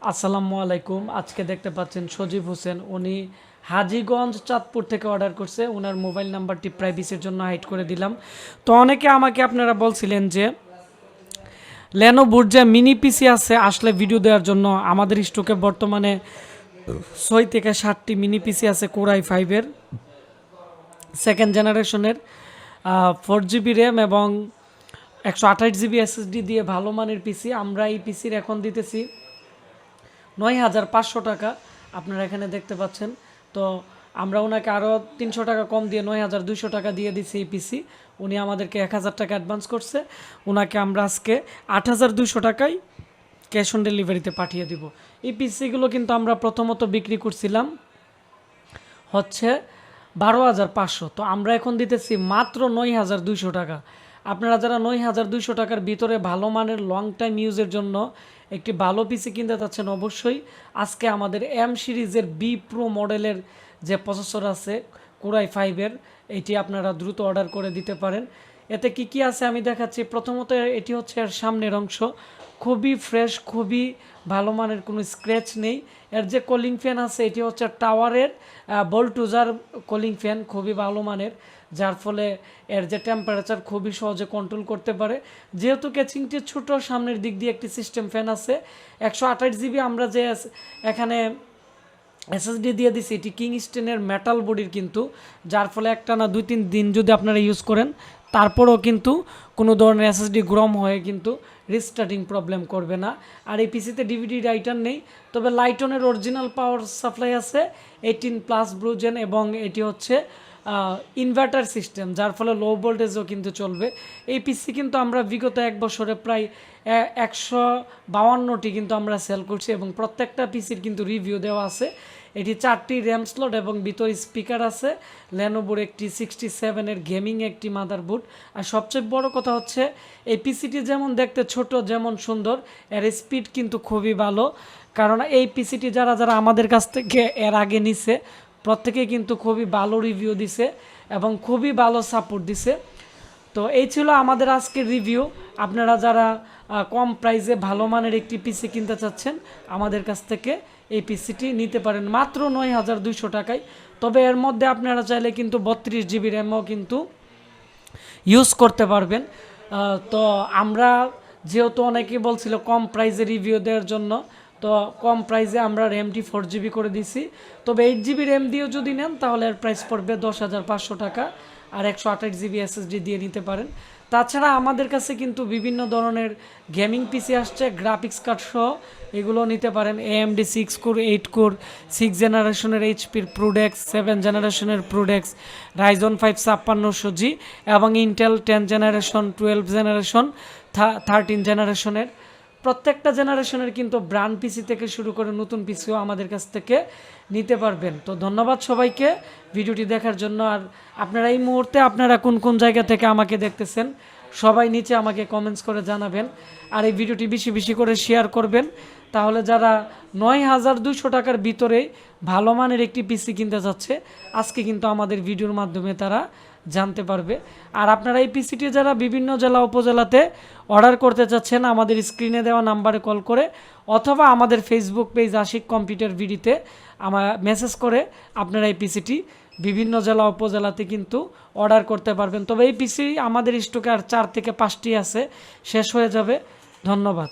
আসসালামু আলাইকুম। আজকে দেখতে পাচ্ছেন সজীব হোসেন, উনি হাজীগঞ্জ চাঁদপুর থেকে অর্ডার করছে। ওনার মোবাইল নাম্বারটি প্রাইভেসির জন্য হাইড করে দিলাম। তো অনেকে আমাকে আপনারা বলছিলেন যে লেনোভোর যে মিনি পিসি আছে আসলে ভিডিও দেওয়ার জন্য। আমাদের স্টকে বর্তমানে 6 থেকে 7টি মিনি পিসি আছে কোর i5-এর সেকেন্ড জেনারেশনের 4GB র্যাম এবং 128GB SSD দিয়ে ভালো মানের পিসি। আমরা এই পিসির এখন দিতেছি 9,500 টাকা। আপনারা এখানে দেখতে পাচ্ছেন। তো আমরা ওনাকে আরও 300 টাকা কম দিয়ে 9,200 টাকা দিয়ে দিচ্ছি এই পিসি। উনি আমাদেরকে 1,000 টাকা অ্যাডভান্স করছে। ওনাকে আমরা আজকে 8,200 টাকায় ক্যাশ অন ডেলিভারিতে পাঠিয়ে দিব। এই পিসিগুলো কিন্তু আমরা প্রথমত বিক্রি করছিলাম হচ্ছে 12,500। তো আমরা এখন দিতেছি মাত্র 9,200 টাকা। আপনারা যারা 9,200 টাকার ভিতরে ভালো মানের লং টাইম ইউজের জন্য একটি ভালো পিসি কিনতে চাচ্ছেন, অবশ্যই আজকে আমাদের এম সিরিজের বি প্রো মডেলের যে প্রসেসর আছে কোর i5-এর, এটি আপনারা দ্রুত অর্ডার করে দিতে পারেন। এতে কি কি আছে আমি দেখাচ্ছি। প্রথমত এটি হচ্ছে এর সামনের অংশ, খুবই ফ্রেশ, খুবই ভালো মানের, কোনো স্ক্র্যাচ নেই। এর যে কলিং ফ্যান আছে এটি হচ্ছে টাওয়ারের বল্টুজার কলিং ফ্যান, খুবই ভালো মানের, যার ফলে এর যে টেম্পারেচার খুবই সহজে কন্ট্রোল করতে পারে। যেহেতু ক্যাচিংটি ছোট, সামনের দিক দিয়ে একটি সিস্টেম ফ্যান আছে। 128GB আমরা যে এখানে SSD দিয়ে দিছি, এটি কিংস্টনের মেটাল বডির কিন্তু, যার ফলে একটা না 2-3 দিন যদি আপনারা ইউজ করেন তারপরেও কিন্তু কোনো ধরনের SSD গরম হয়ে কিন্তু রিস্টার্টিং প্রবলেম করবে না। আর এই পিসিতে DVD রাইটার নেই, তবে লাইটনের অরিজিনাল পাওয়ার সাপ্লাই আছে 18+ ব্লুজেন, এবং এটি হচ্ছে ইনভার্টার সিস্টেম, যার ফলে লো ভোল্টেজও কিন্তু চলবে। এই পিসি কিন্তু আমরা বিগত 1 বছরে প্রায় 152টি কিন্তু আমরা সেল করছি, এবং প্রত্যেকটা পিসির কিন্তু রিভিউ দেওয়া আছে। এটি 4টি র্যাম স্লট এবং ভিতরে স্পিকার আছে। লেনোভোর একটি 67-এর গেমিং একটি মাদারবোর্ড। আর সবচেয়ে বড় কথা হচ্ছে এই পিসিটি যেমন দেখতে ছোট, যেমন সুন্দর, এর স্পিড কিন্তু খুবই ভালো। কারণ এই পিসিটি যারা যারা আমাদের কাছ থেকে এর আগে নিছে প্রত্যেকেই কিন্তু খুবই ভালো রিভিউ দিছে এবং খুবই ভালো সাপোর্ট দিছে। তো এই ছিল আমাদের আজকের রিভিউ। আপনারা যারা কম প্রাইসে ভালো মানের একটি পিসি কিনতে চাচ্ছেন, আমাদের কাছ থেকে এই পিসিটি নিতে পারেন মাত্র 9,200 টাকায়। তবে এর মধ্যে আপনারা চাইলে কিন্তু 32GB র্যামও কিন্তু ইউজ করতে পারবেন। তো আমরা যেহেতু অনেকেই বলছিল কম প্রাইসে রিভিউ দেওয়ার জন্য, তো কম প্রাইসে আমরা র্যামটি 4GB করে দিছি। তবে 8GB র্যাম দিয়েও যদি নেন তাহলে এর প্রাইস পড়বে 10,500 টাকা, আর 128GB SSD দিয়ে নিতে পারেন। তাছাড়া আমাদের কাছে কিন্তু বিভিন্ন ধরনের গেমিং পিসি আসছে গ্রাফিক্স কার্ড সহ, এগুলো নিতে পারেন। AMD 6 কোর 8 কোর 6 জেনারেশনের HPর প্রোডেক্স, 7 জেনারেশনের প্রোডেক্স, রাইজন 5 5600G এবং ইন্টেল 10 জেনারেশন, 12 জেনারেশন, 13 জেনারেশনের। প্রত্যেকটা জেনারেশনের কিন্তু ব্র্যান্ড পিসি থেকে শুরু করে নতুন পিসিও আমাদের কাছ থেকে নিতে পারবেন। তো ধন্যবাদ সবাইকে ভিডিওটি দেখার জন্য। আর আপনারা এই মুহূর্তে আপনারা কোন কোন জায়গা থেকে আমাকে দেখতেছেন সবাই নিচে আমাকে কমেন্টস করে জানাবেন। আর এই ভিডিওটি বেশি বেশি করে শেয়ার করবেন, তাহলে যারা 9,200 টাকার ভিতরে ভালো মানের একটি পিসি কিনতে যাচ্ছে আজকে কিন্তু আমাদের ভিডিওর মাধ্যমে তারা জানতে পারবে। আর আপনারা এই পিসিটি যারা বিভিন্ন জেলা উপজেলাতে অর্ডার করতে চাচ্ছেন, আমাদের স্ক্রিনে দেওয়া নাম্বারে কল করে অথবা আমাদের ফেসবুক পেজ আশিক কম্পিউটার ভিডিতে আমার মেসেজ করে আপনারা এই পিসিটি বিভিন্ন জেলা উপজেলাতে কিন্তু অর্ডার করতে পারবেন। তবে এই পিসি আমাদের স্টকে আর 4 থেকে 5টি আছে, শেষ হয়ে যাবে। ধন্যবাদ।